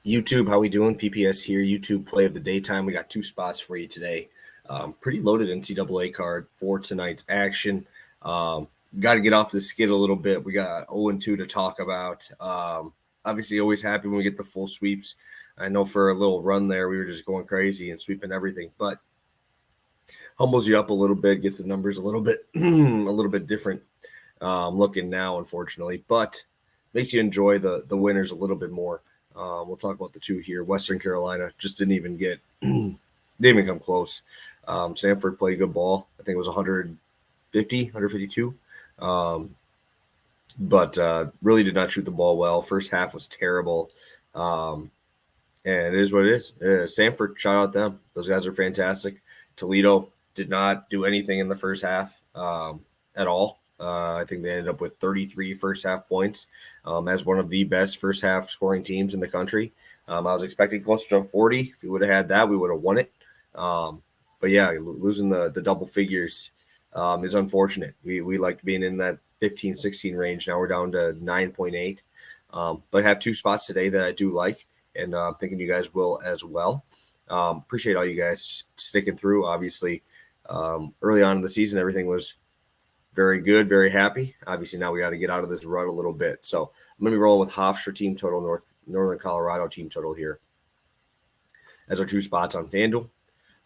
YouTube, how we doing? PPS here. YouTube play of the daytime. We got two spots for you today. Pretty loaded NCAA card for tonight's action. Got to get off the skid a little bit. We got 0-2 to talk about. Obviously, always happy when we get the full sweeps. I know for a little run there, we were just going crazy and sweeping everything, but humbles you up a little bit, gets the numbers a little bit different looking now, unfortunately, but makes you enjoy the winners a little bit more. We'll talk about the two here. Western Carolina just didn't even come close. Stanford played good ball. I think it was 152. But really did not shoot the ball well. First half was terrible. And it is what it is. Stanford, shout out them. Those guys are fantastic. Toledo did not do anything in the first half at all. I think they ended up with 33 first half points as one of the best first half scoring teams in the country. I was expecting closer to 40. If we would have had that, we would have won it. But yeah, losing the double figures is unfortunate. We liked being in that 15, 16 range. Now we're down to 9.8. But have two spots today that I do like, and I'm thinking you guys will as well. Appreciate all you guys sticking through. Obviously, early on in the season, everything was very good, very happy. Obviously, now we got to get out of this rut a little bit. So I'm going to be rolling with Hofstra team total, Northern Colorado team total here as our two spots on FanDuel.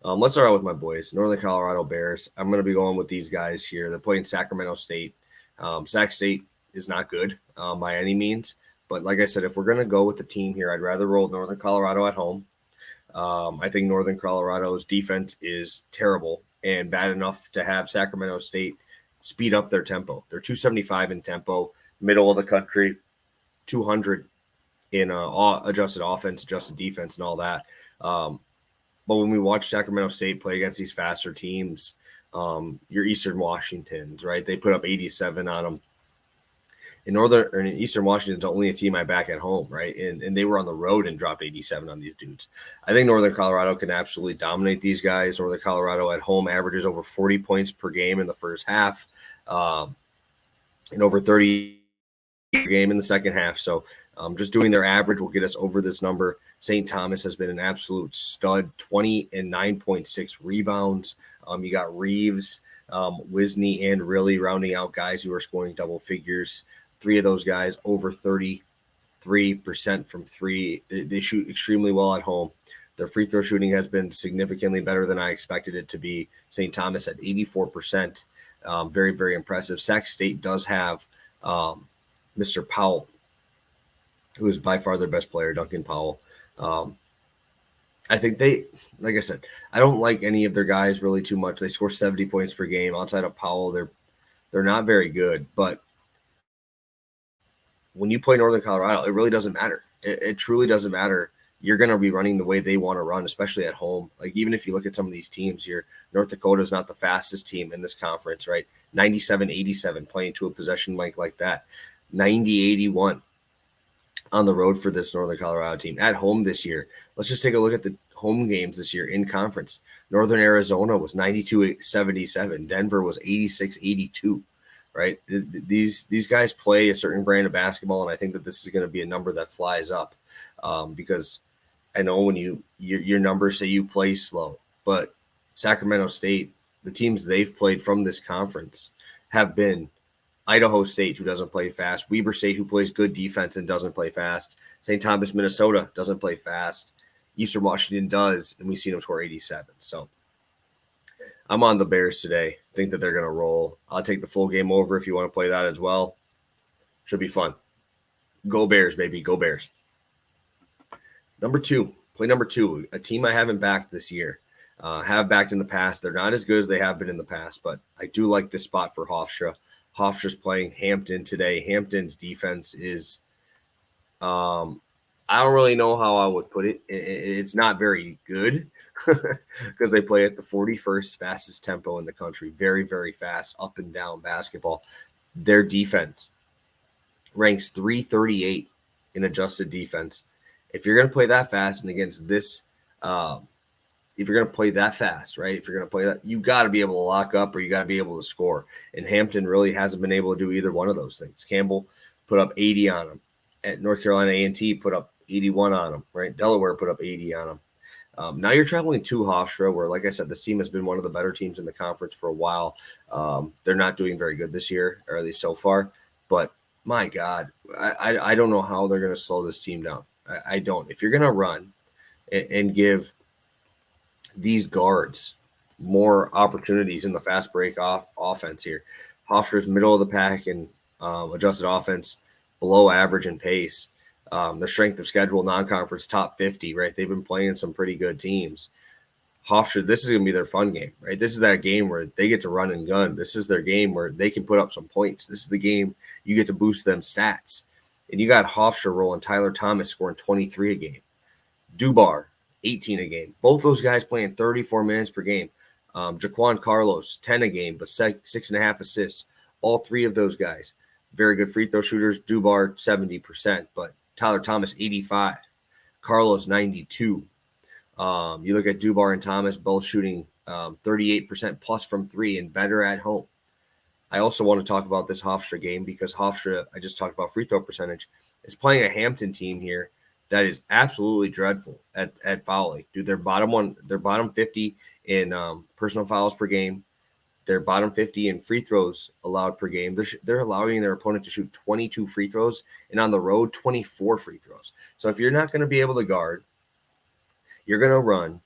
Let's start out with my boys, Northern Colorado Bears. I'm going to be going with these guys here. They're playing Sacramento State. Sac State is not good by any means. But like I said, if we're going to go with the team here, I'd rather roll Northern Colorado at home. I think Northern Colorado's defense is terrible and bad enough to have Sacramento State speed up their tempo. They're 275 in tempo, middle of the country, 200 in adjusted offense, adjusted defense, and all that. But when we watch Sacramento State play against these faster teams, your Eastern Washingtons, right? They put up 87 on them. In Eastern Washington's only a team I back at home, right? And they were on the road and dropped 87 on these dudes. I think Northern Colorado can absolutely dominate these guys. Northern Colorado at home averages over 40 points per game in the first half, and over 30 per game in the second half. So just doing their average will get us over this number. St. Thomas has been an absolute stud, 20 and 9.6 rebounds. You got Reeves, Wisney, and really rounding out guys who are scoring double figures. Three of those guys over 33% from three. They shoot extremely well at home. Their free throw shooting has been significantly better than I expected it to be. St. Thomas at 84%. Very, very impressive. Sac State does have Mr. Powell, who is by far their best player, Duncan Powell. I think like I said, I don't like any of their guys really too much. They score 70 points per game. Outside of Powell, they're not very good. But when you play Northern Colorado, it really doesn't matter. It truly doesn't matter. You're going to be running the way they want to run, especially at home. Like, even if you look at some of these teams here, North Dakota is not the fastest team in this conference, right? 97-87 playing to a possession like that. 90-81 on the road for this Northern Colorado team. At home this year, let's just take a look at the home games this year in conference. Northern Arizona was 92-77. Denver was 86-82. Right? These guys play a certain brand of basketball, and I think that this is going to be a number that flies up because I know when your numbers say you play slow, but Sacramento State, the teams they've played from this conference have been Idaho State, who doesn't play fast, Weber State, who plays good defense and doesn't play fast, St. Thomas, Minnesota, doesn't play fast, Eastern Washington does, and we've seen them score 87. So I'm on the Bears today. Think that they're going to roll. I'll take the full game over if you want to play that as well. Should be fun. Go Bears, baby. Go Bears. Number two, a team I haven't backed this year. Have backed in the past. They're not as good as they have been in the past, but I do like this spot for Hofstra. Hofstra's playing Hampton today. Hampton's defense is I don't really know how I would put it. It's not very good because they play at the 41st fastest tempo in the country. Very, very fast, up and down basketball. Their defense ranks 338 in adjusted defense. If you're going to play that fast and against this, if you're going to play that fast, right? If you're going to play that, you got to be able to lock up or you got to be able to score. And Hampton really hasn't been able to do either one of those things. Campbell put up 80 on them. At North Carolina A&T put up 81 on them, right? Delaware put up 80 on them. Now you're traveling to Hofstra, where, like I said, this team has been one of the better teams in the conference for a while. They're not doing very good this year, or at least so far. But my God, I don't know how they're going to slow this team down. I don't. If you're going to run and give these guards more opportunities in the fast break offense here, Hofstra's middle of the pack in adjusted offense, below average in pace. The strength of schedule, non-conference top 50, right? They've been playing some pretty good teams. Hofstra, this is going to be their fun game, right? This is that game where they get to run and gun. This is their game where they can put up some points. This is the game you get to boost them stats. And you got Hofstra rolling Tyler Thomas scoring 23 a game. Dubar, 18 a game. Both those guys playing 34 minutes per game. Jaquan Carlos, 10 a game, but 6.5 assists. All three of those guys. Very good free throw shooters. Dubar, 70%, but Tyler Thomas, 85. Carlos, 92. You look at Dubar and Thomas, both shooting 38% plus from three and better at home. I also want to talk about this Hofstra game because Hofstra, I just talked about free throw percentage, is playing a Hampton team here that is absolutely dreadful at fouling. Dude, they're bottom 50 in personal fouls per game. They're bottom 50 in free throws allowed per game. They're allowing their opponent to shoot 22 free throws, and on the road, 24 free throws. So if you're not going to be able to guard, you're going to run,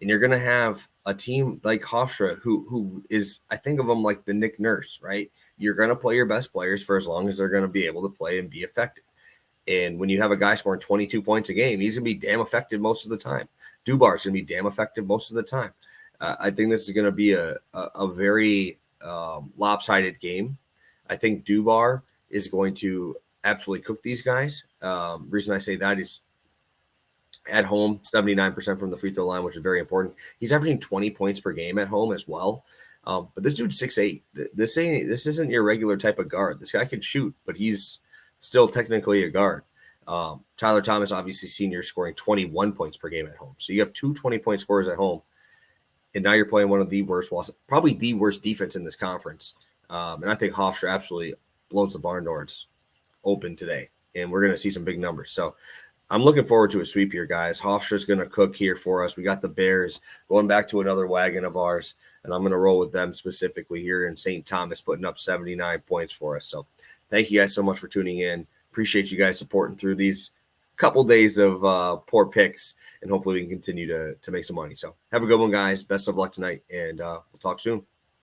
and you're going to have a team like Hofstra who is, I think of them like the Nick Nurse, right? You're going to play your best players for as long as they're going to be able to play and be effective. And when you have a guy scoring 22 points a game, he's going to be damn effective most of the time. Dubar's going to be damn effective most of the time. I think this is going to be a very lopsided game. I think Dubar is going to absolutely cook these guys. Reason I say that is at home, 79% from the free throw line, which is very important. He's averaging 20 points per game at home as well. But this dude's 6'8". This isn't your regular type of guard. This guy can shoot, but he's still technically a guard. Tyler Thomas, obviously senior, scoring 21 points per game at home. So you have two 20-point scorers at home. And now you're playing one of the worst, probably the worst defense in this conference. And I think Hofstra absolutely blows the barn doors open today. And we're going to see some big numbers. So I'm looking forward to a sweep here, guys. Hofstra's going to cook here for us. We got the Bears going back to another wagon of ours. And I'm going to roll with them specifically here in St. Thomas, putting up 79 points for us. So thank you guys so much for tuning in. Appreciate you guys supporting through these couple days of poor picks, and hopefully we can continue to make some money. So have a good one, guys. Best of luck tonight, and we'll talk soon.